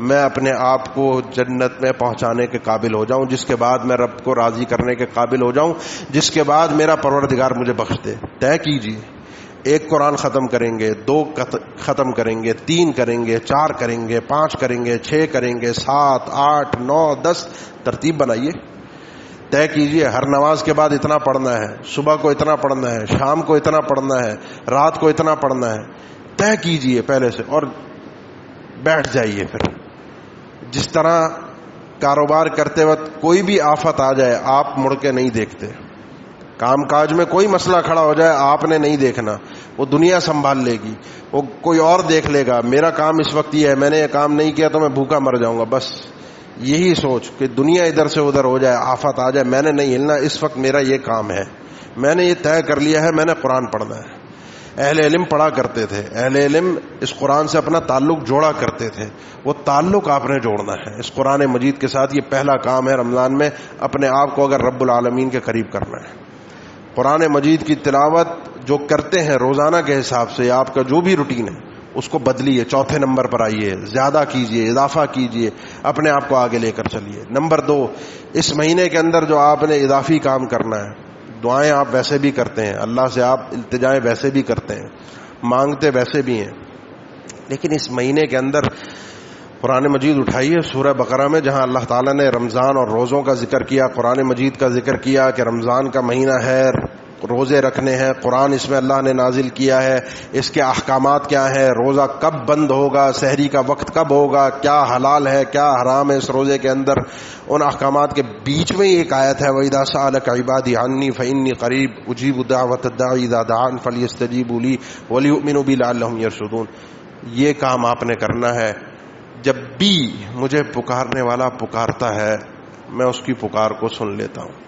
میں اپنے آپ کو جنت میں پہنچانے کے قابل ہو جاؤں، جس کے بعد میں رب کو راضی کرنے کے قابل ہو جاؤں، جس کے بعد میرا پروردگار مجھے بخش دے۔ طے کیجیے، 1 قرآن ختم کریں گے، 2 ختم کریں گے، 3 کریں گے، 4 کریں گے، 5 کریں گے، 6 کریں گے، 7 8 9 10، ترتیب بنائیے۔ طے کیجئے ہر نماز کے بعد اتنا پڑھنا ہے، صبح کو اتنا پڑھنا ہے، شام کو اتنا پڑھنا ہے، رات کو اتنا پڑھنا ہے. طے کیجئے پہلے سے اور بیٹھ جائیے. پھر جس طرح کاروبار کرتے وقت کوئی بھی آفت آ جائے آپ مڑ کے نہیں دیکھتے، کام کاج میں کوئی مسئلہ کھڑا ہو جائے آپ نے نہیں دیکھنا، وہ دنیا سنبھال لے گی، وہ کوئی اور دیکھ لے گا. میرا کام اس وقت یہ ہے، میں نے یہ کام نہیں کیا تو میں بھوکا مر جاؤں گا. بس یہی سوچ کہ دنیا ادھر سے ادھر ہو جائے، آفت آ جائے، میں نے نہیں ہلنا، اس وقت میرا یہ کام ہے، میں نے یہ طے کر لیا ہے، میں نے قرآن پڑھنا ہے. اہل علم پڑھا کرتے تھے، اہل علم اس قرآن سے اپنا تعلق جوڑا کرتے تھے. وہ تعلق آپ نے جوڑنا ہے اس قرآن مجید کے ساتھ. یہ پہلا کام ہے رمضان میں، اپنے آپ کو اگر رب العالمین کے قریب کرنا ہے. قرآن مجید کی تلاوت جو کرتے ہیں روزانہ کے حساب سے، آپ کا جو بھی روٹین ہے اس کو بدلیے، چوتھے نمبر پر آئیے، زیادہ کیجئے، اضافہ کیجئے، اپنے آپ کو آگے لے کر چلیے. نمبر 2، اس مہینے کے اندر جو آپ نے اضافی کام کرنا ہے، دعائیں آپ ویسے بھی کرتے ہیں، اللہ سے آپ التجائیں ویسے بھی کرتے ہیں، مانگتے ویسے بھی ہیں، لیکن اس مہینے کے اندر قرآن مجید اٹھائیے سورہ بقرہ میں، جہاں اللہ تعالیٰ نے رمضان اور روزوں کا ذکر کیا، قرآن مجید کا ذکر کیا کہ رمضان کا مہینہ ہے، روزے رکھنے ہیں، قرآن اس میں اللہ نے نازل کیا ہے، اس کے احکامات کیا ہیں، روزہ کب بند ہوگا، سحری کا وقت کب ہوگا، کیا حلال ہے کیا حرام ہے اس روزے کے اندر. ان احکامات کے بیچ میں ایک آیت ہے وَإِذَا سَأَلَكَ عِبَادِي عَنِّي فَإِنِّي قَرِيبٌ أُجِيبُ دَعْوَةَ الدَّاعِ إِذَا دَعَانِ فَلْيَسْتَجِيبُوا لِي وَلْيُؤْمِنُوا بِي لَعَلَّهُمْ يَرْشُدُونَ. یہ کام آپ نے کرنا ہے. جب بھی مجھے پکارنے والا پکارتا ہے میں اس کی پکار کو سن لیتا ہوں.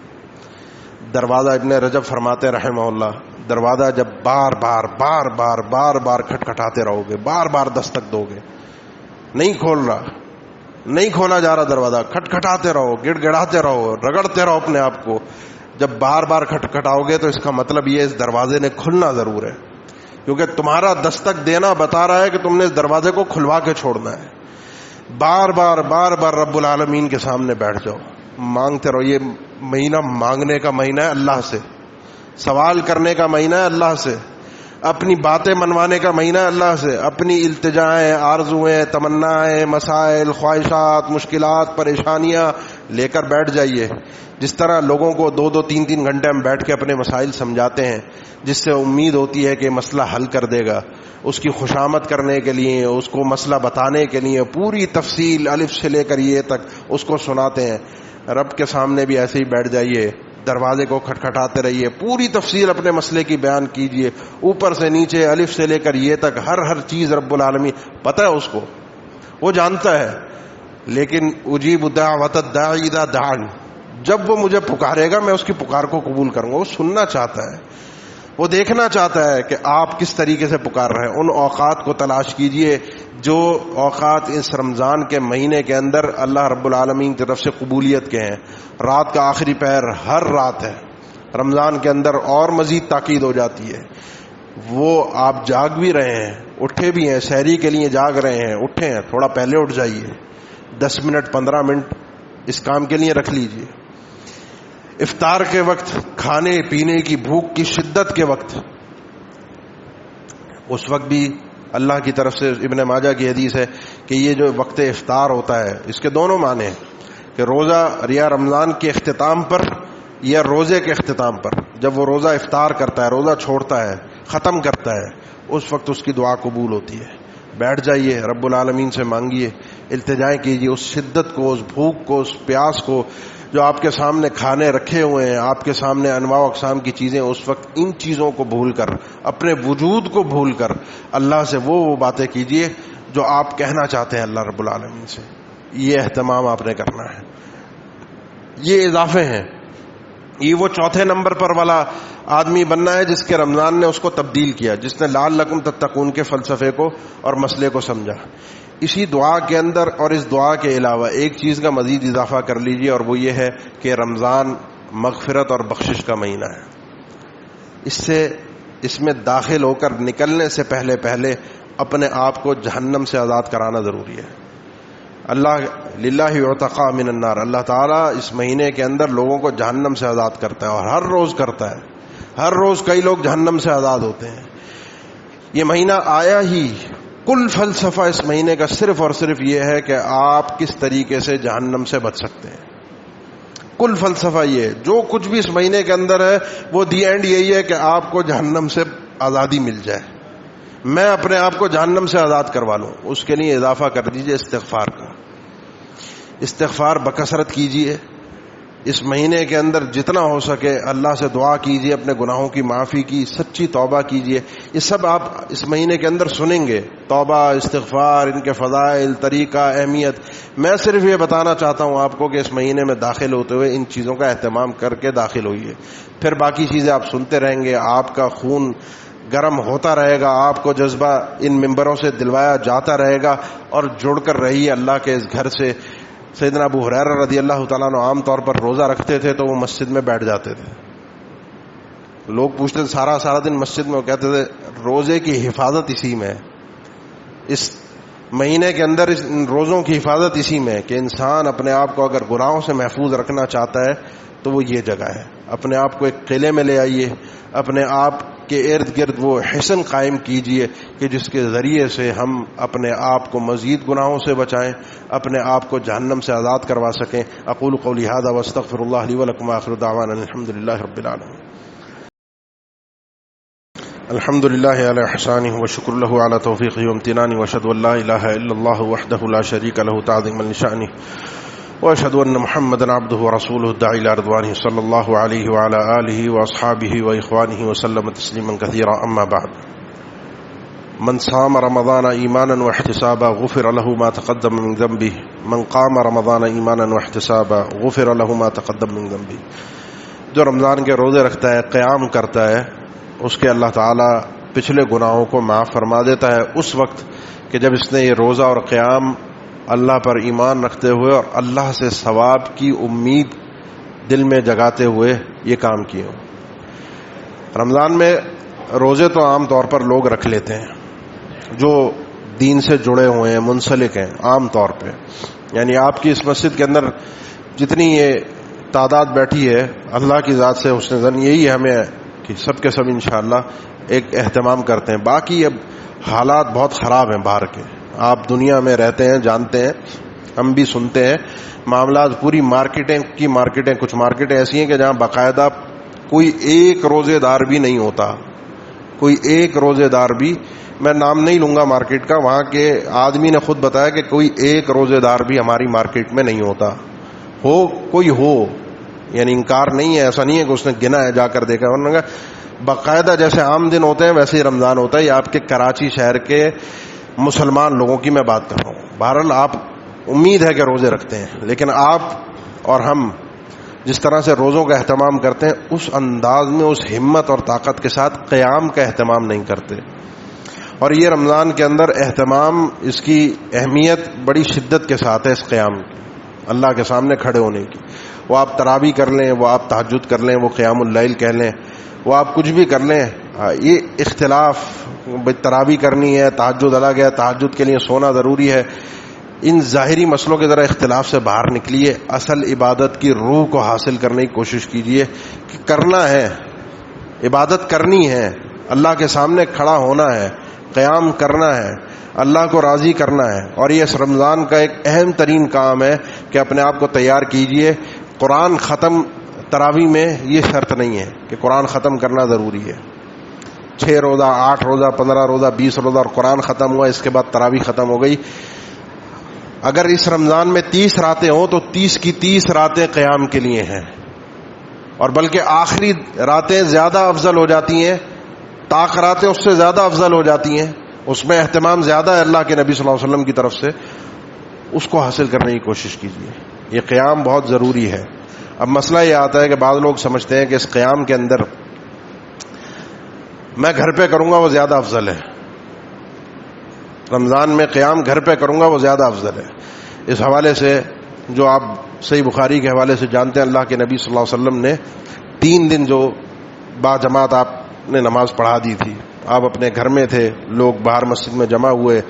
دروازہ ابن رجب فرماتے رحمہ اللہ، دروازہ جب بار بار بار بار بار بار کھٹکھٹاتے رہو گے، بار بار دستک دو گے، نہیں کھول رہا، نہیں کھولا جا رہا دروازہ، کھٹکھٹاتے رہو، گڑ گڑاتے رہو، رگڑتے رہو اپنے آپ کو. جب بار بار کھٹکھٹاؤ گے تو اس کا مطلب یہ اس دروازے نے کھلنا ضرور ہے، کیونکہ تمہارا دستک دینا بتا رہا ہے کہ تم نے اس دروازے کو کھلوا کے چھوڑنا ہے. بار بار بار بار رب العالمین کے سامنے بیٹھ جاؤ، مانگتے رہو. یہ مہینہ مانگنے کا مہینہ ہے اللہ سے، سوال کرنے کا مہینہ ہے اللہ سے، اپنی باتیں منوانے کا مہینہ ہے اللہ سے، اپنی التجائیں، آرزویں، تمنائیں، مسائل، خواہشات، مشکلات، پریشانیاں لے کر بیٹھ جائیے. جس طرح لوگوں کو 2-2 3-3 گھنٹے ہم بیٹھ کے اپنے مسائل سمجھاتے ہیں، جس سے امید ہوتی ہے کہ مسئلہ حل کر دے گا، اس کی خوشامد کرنے کے لیے، اس کو مسئلہ بتانے کے لیے پوری تفصیل الف سے لے کر یہ تک اس کو سناتے ہیں. رب کے سامنے بھی ایسے ہی بیٹھ جائیے، دروازے کو کھٹکھٹاتے رہیے، پوری تفصیل اپنے مسئلے کی بیان کیجئے، اوپر سے نیچے الف سے لے کر یہ تک ہر چیز رب العالمین پتہ ہے اس کو، وہ جانتا ہے. لیکن اجیب دعوت الداعی اذا دعان، جب وہ مجھے پکارے گا میں اس کی پکار کو قبول کروں گا. وہ سننا چاہتا ہے، وہ دیکھنا چاہتا ہے کہ آپ کس طریقے سے پکار رہے ہیں. ان اوقات کو تلاش کیجئے جو اوقات اس رمضان کے مہینے کے اندر اللہ رب العالمین کی طرف سے قبولیت کے ہیں. رات کا آخری پہر ہر رات ہے رمضان کے اندر، اور مزید تاکید ہو جاتی ہے. وہ آپ جاگ بھی رہے ہیں، اٹھے بھی ہیں، سحری کے لیے جاگ رہے ہیں، اٹھے ہیں، تھوڑا پہلے اٹھ جائیے، 10 منٹ 15 منٹ اس کام کے لیے رکھ لیجئے. افطار کے وقت، کھانے پینے کی بھوک کی شدت کے وقت، اس وقت بھی اللہ کی طرف سے ابن ماجہ کی حدیث ہے کہ یہ جو وقت افطار ہوتا ہے اس کے دونوں معنی ہیں کہ روزہ یا رمضان کے اختتام پر یا روزے کے اختتام پر. جب وہ روزہ افطار کرتا ہے، روزہ چھوڑتا ہے، ختم کرتا ہے، اس وقت اس کی دعا قبول ہوتی ہے. بیٹھ جائیے، رب العالمین سے مانگیے، التجائیں کیجیے. اس شدت کو، اس بھوک کو، اس پیاس کو جو آپ کے سامنے کھانے رکھے ہوئے ہیں، آپ کے سامنے انواع و اقسام کی چیزیں، اس وقت ان چیزوں کو بھول کر، اپنے وجود کو بھول کر اللہ سے وہ باتیں کیجیے جو آپ کہنا چاہتے ہیں اللہ رب العالمین سے. یہ اہتمام آپ نے کرنا ہے. یہ اضافے ہیں. یہ وہ چوتھے نمبر پر والا آدمی بننا ہے جس کے رمضان نے اس کو تبدیل کیا، جس نے لعلکم تتقون کے فلسفے کو اور مسئلے کو سمجھا. اسی دعا کے اندر اور اس دعا کے علاوہ ایک چیز کا مزید اضافہ کر لیجئے، اور وہ یہ ہے کہ رمضان مغفرت اور بخشش کا مہینہ ہے. اس میں داخل ہو کر نکلنے سے پہلے اپنے آپ کو جہنم سے آزاد کرانا ضروری ہے. اللہ للہ یعتقى من النار، اللہ تعالیٰ اس مہینے کے اندر لوگوں کو جہنم سے آزاد کرتا ہے، اور ہر روز کرتا ہے. ہر روز کئی لوگ جہنم سے آزاد ہوتے ہیں. یہ مہینہ آیا ہی، کل فلسفہ اس مہینے کا صرف اور صرف یہ ہے کہ آپ کس طریقے سے جہنم سے بچ سکتے ہیں. کل فلسفہ یہ ہے، جو کچھ بھی اس مہینے کے اندر ہے وہ دی اینڈ یہی ہے کہ آپ کو جہنم سے آزادی مل جائے، میں اپنے آپ کو جہنم سے آزاد کروا لوں۔ اس کے لیے اضافہ کر دیجئے استغفار کا، استغفار بکثرت کیجئے، اس مہینے کے اندر جتنا ہو سکے اللہ سے دعا کیجئے، اپنے گناہوں کی معافی کی، سچی توبہ کیجئے۔ یہ سب آپ اس مہینے کے اندر سنیں گے، توبہ، استغفار، ان کے فضائل، طریقہ، اہمیت۔ میں صرف یہ بتانا چاہتا ہوں آپ کو کہ اس مہینے میں داخل ہوتے ہوئے ان چیزوں کا اہتمام کر کے داخل ہوئیے، پھر باقی چیزیں آپ سنتے رہیں گے، آپ کا خون گرم ہوتا رہے گا، آپ کو جذبہ ان ممبروں سے دلوایا جاتا رہے گا، اور جڑ کر رہیے اللہ کے اس گھر سے۔ سیدنا ابو ہریرہ رضی اللہ تعالیٰ عنہ عام طور پر روزہ رکھتے تھے تو وہ مسجد میں بیٹھ جاتے تھے۔ لوگ پوچھتے تھے سارا دن مسجد میں، وہ کہتے تھے روزے کی حفاظت اسی میں ہے، اس مہینے کے اندر ان روزوں کی حفاظت اسی میں ہے کہ انسان اپنے آپ کو اگر گناہوں سے محفوظ رکھنا چاہتا ہے تو وہ یہ جگہ ہے۔ اپنے آپ کو ایک قلعے میں لے آئیے، اپنے آپ کے ارد گرد وہ حصن قائم کیجئے کہ جس کے ذریعے سے ہم اپنے آپ کو مزید گناہوں سے بچائیں، اپنے آپ کو جہنم سے آزاد کروا سکیں۔ اقول قولی ھذا واستغفر اللہ لی ولکم، آخر دعوانا الحمد للہ رب العالمین۔ الحمد للہ علی احسانہ وشکر لہ علی توفیقہ وامتنانہ، واشہد ان لا الہ الا اللہ وحدہ لا شریک لہ تعظیما لشأنہ، واشهد ان محمدا عبده ورسوله الداعي الى رضوانه صلى الله عليه وعلى اله واصحابه واخوانه وسلم تسليما كثيرا، اما بعد. من صام رمضان ایمانا واحتسابا غفر له ما تقدم من ذنبه، من قام رمضان ایمانا واحتسابا غفر له ما تقدم من ذنبه۔ جو رمضان کے روزے رکھتا ہے، قیام کرتا ہے، اس کے اللہ تعالی پچھلے گناہوں کو معاف فرما دیتا ہے اس وقت کہ جب اس نے یہ روزہ اور قیام اللہ پر ایمان رکھتے ہوئے اور اللہ سے ثواب کی امید دل میں جگاتے ہوئے یہ کام کیے ہوں۔ رمضان میں روزے تو عام طور پر لوگ رکھ لیتے ہیں جو دین سے جڑے ہوئے ہیں، منسلک ہیں، عام طور پہ، یعنی آپ کی اس مسجد کے اندر جتنی یہ تعداد بیٹھی ہے، اللہ کی ذات سے حسن ظن یہی ہے ہمیں کہ سب کے سب انشاءاللہ ایک اہتمام کرتے ہیں۔ باقی اب حالات بہت خراب ہیں باہر کے، آپ دنیا میں رہتے ہیں، جانتے ہیں، ہم بھی سنتے ہیں معاملات، پوری مارکیٹیں کچھ مارکیٹیں ایسی ہیں کہ جہاں باقاعدہ کوئی ایک روزے دار بھی نہیں ہوتا، کوئی ایک روزے دار بھی، میں نام نہیں لوں گا مارکیٹ کا، وہاں کے آدمی نے خود بتایا کہ کوئی ایک روزے دار بھی ہماری مارکیٹ میں نہیں ہوتا، کوئی ہو، یعنی انکار نہیں ہے، ایسا نہیں ہے کہ اس نے گنا ہے جا کر دیکھا، انہوں نے کہا باقاعدہ جیسے عام دن ہوتے ہیں ویسے ہی رمضان ہوتا ہے۔ یہ آپ کے کراچی شہر کے مسلمان لوگوں کی میں بات کر رہا ہوں۔ بہرحال آپ امید ہے کہ روزے رکھتے ہیں، لیکن آپ اور ہم جس طرح سے روزوں کا اہتمام کرتے ہیں اس انداز میں، اس ہمت اور طاقت کے ساتھ قیام کا اہتمام نہیں کرتے۔ اور یہ رمضان کے اندر اہتمام، اس کی اہمیت بڑی شدت کے ساتھ ہے اس قیام کی، اللہ کے سامنے کھڑے ہونے کی۔ وہ آپ تراویح کر لیں، وہ آپ تہجد کر لیں، وہ قیام اللیل کہہ لیں، وہ آپ کچھ بھی کر لیں، یہ اختلاف، تراویح کرنی ہے، تہجد الگ ہے، تہجد کے لیے سونا ضروری ہے، ان ظاہری مسئلوں کے ذرا اختلاف سے باہر نکلیے، اصل عبادت کی روح کو حاصل کرنے کی کوشش کیجیے کہ کرنا ہے، عبادت کرنی ہے، اللہ کے سامنے کھڑا ہونا ہے، قیام کرنا ہے، اللہ کو راضی کرنا ہے۔ اور یہ اس رمضان کا ایک اہم ترین کام ہے کہ اپنے آپ کو تیار کیجیے۔ قرآن ختم تراویح میں یہ شرط نہیں ہے کہ قرآن ختم کرنا ضروری ہے، 6 روزہ، 8 روزہ، 15 روزہ، 20 روزہ اور قرآن ختم ہوا، اس کے بعد تراویح ختم ہو گئی۔ اگر اس رمضان میں 30 راتیں ہوں تو 30 کی 30 راتیں قیام کے لیے ہیں، اور بلکہ آخری راتیں زیادہ افضل ہو جاتی ہیں، طاق راتیں اس سے زیادہ افضل ہو جاتی ہیں، اس میں اہتمام زیادہ ہے اللہ کے نبی صلی اللہ علیہ وسلم کی طرف سے، اس کو حاصل کرنے کی کوشش کیجیے۔ یہ قیام بہت ضروری ہے۔ اب مسئلہ یہ آتا ہے کہ بعض لوگ سمجھتے ہیں کہ اس قیام کے اندر میں گھر پہ کروں گا وہ زیادہ افضل ہے، رمضان میں قیام گھر پہ کروں گا وہ زیادہ افضل ہے۔ اس حوالے سے جو آپ صحیح بخاری کے حوالے سے جانتے ہیں، اللہ کے نبی صلی اللہ علیہ وسلم نے 3 دن جو با جماعت آپ نے نماز پڑھا دی تھی، آپ اپنے گھر میں تھے، لوگ باہر مسجد میں جمع ہوئے،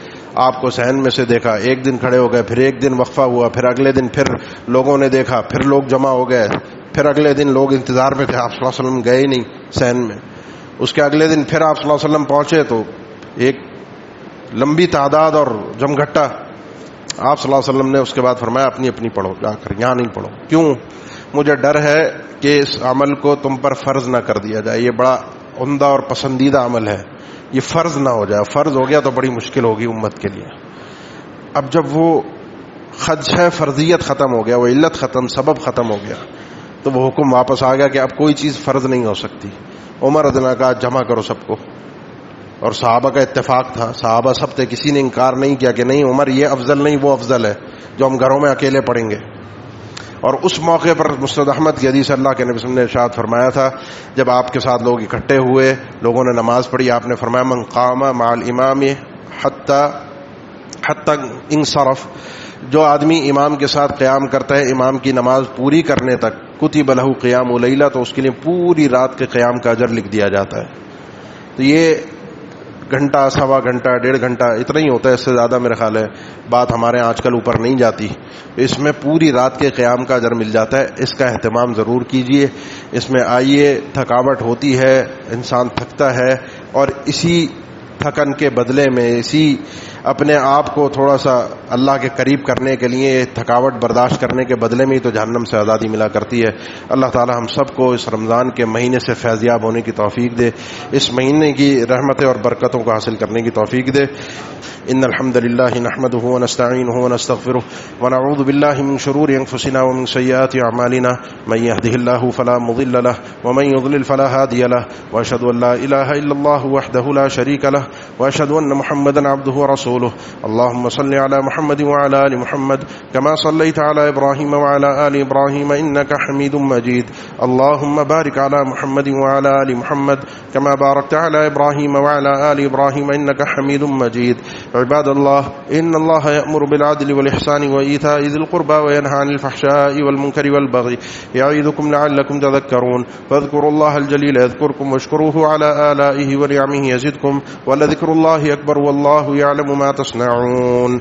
آپ کو صحن میں سے دیکھا، ایک دن کھڑے ہو گئے، پھر ایک دن وقفہ ہوا، پھر اگلے دن پھر لوگوں نے دیکھا، پھر لوگ جمع ہو گئے، پھر اگلے دن لوگ انتظار میں تھے، آپ صلی اللہ علیہ وسلم گئے ہی نہیں صحن میں، اس کے اگلے دن پھر آپ صلی اللہ علیہ وسلم پہنچے تو ایک لمبی تعداد اور جمگھٹا، آپ صلی اللہ علیہ وسلم نے اس کے بعد فرمایا اپنی اپنی پڑھو، جا کر یہاں نہیں پڑھو۔ کیوں؟ مجھے ڈر ہے کہ اس عمل کو تم پر فرض نہ کر دیا جائے. یہ بڑا عمدہ اور پسندیدہ عمل ہے, یہ فرض نہ ہو جائے. فرض ہو گیا تو بڑی مشکل ہوگی امت کے لیے. اب جب وہ خدشہ فرضیت ختم ہو گیا, وہ علت ختم, سبب ختم ہو گیا, تو وہ حکم واپس آ گیا کہ اب کوئی چیز فرض نہیں ہو سکتی. عمر رضی اللہ عنہ کہا جمع کرو سب کو, اور صحابہ کا اتفاق تھا, صحابہ سب تھے, کسی نے انکار نہیں کیا کہ نہیں عمر یہ افضل نہیں وہ افضل ہے جو ہم گھروں میں اکیلے پڑھیں گے. اور اس موقع پر مسند احمد کی حدیث اللہ کے نبی صلی اللہ علیہ وسلم نے ارشاد فرمایا تھا, جب آپ کے ساتھ لوگ اکٹھے ہوئے, لوگوں نے نماز پڑھی, آپ نے فرمایا من قام مع الامام حتی انصرف, جو آدمی امام کے ساتھ قیام کرتا ہے امام کی نماز پوری کرنے تک, کتب لہ قیام لیلہ, تو اس کے لیے پوری رات کے قیام کا اجر لکھ دیا جاتا ہے. تو یہ گھنٹہ, سوا گھنٹہ, 1.5 گھنٹہ اتنا ہی ہوتا ہے, اس سے زیادہ میرے خیال ہے بات ہمارے آج کل اوپر نہیں جاتی. اس میں پوری رات کے قیام کا اجر مل جاتا ہے. اس کا اہتمام ضرور کیجئے. اس میں آئیے, تھکاوٹ ہوتی ہے, انسان تھکتا ہے, اور اسی تھکن کے بدلے میں, اسی اپنے آپ کو تھوڑا سا اللہ کے قریب کرنے کے لیے تھکاوٹ برداشت کرنے کے بدلے میں ہی تو جہنم سے آزادی ملا کرتی ہے. اللہ تعالی ہم سب کو اس رمضان کے مہینے سے فیضیاب ہونے کی توفیق دے, اس مہینے کی رحمتیں اور برکتوں کو حاصل کرنے کی توفیق دے. ان الحمد لله نحمده ونستعينه ونستغفره ونعوذ بالله من شرور انفسنا ومن سيئات اعمالنا, من يهده الله فلا مضل له ومن يضلل فلا هادي له, واشهد ان لا اله الا الله وحده لا شريك له, واشهد ان محمدا عبده ورسوله. اللهم صل على محمد وعلى ال محمد كما صليت على ابراهيم وعلى ال ابراهيم انك حميد مجيد. اللهم بارك على محمد وعلى ال محمد كما باركت على ابراهيم وعلى ال ابراهيم انك حميد مجيد. عباد الله, ان الله يأمر بالعدل والإحسان وإيتاء ذي القربى وينهى عن الفحشاء والمنكر والبغي يعظكم لعلكم تذكرون. فاذكروا الله الجليل يذكركم واشكروه على آلائه ونعمه يزدكم ولذكر الله أكبر والله يعلم ما تصنعون.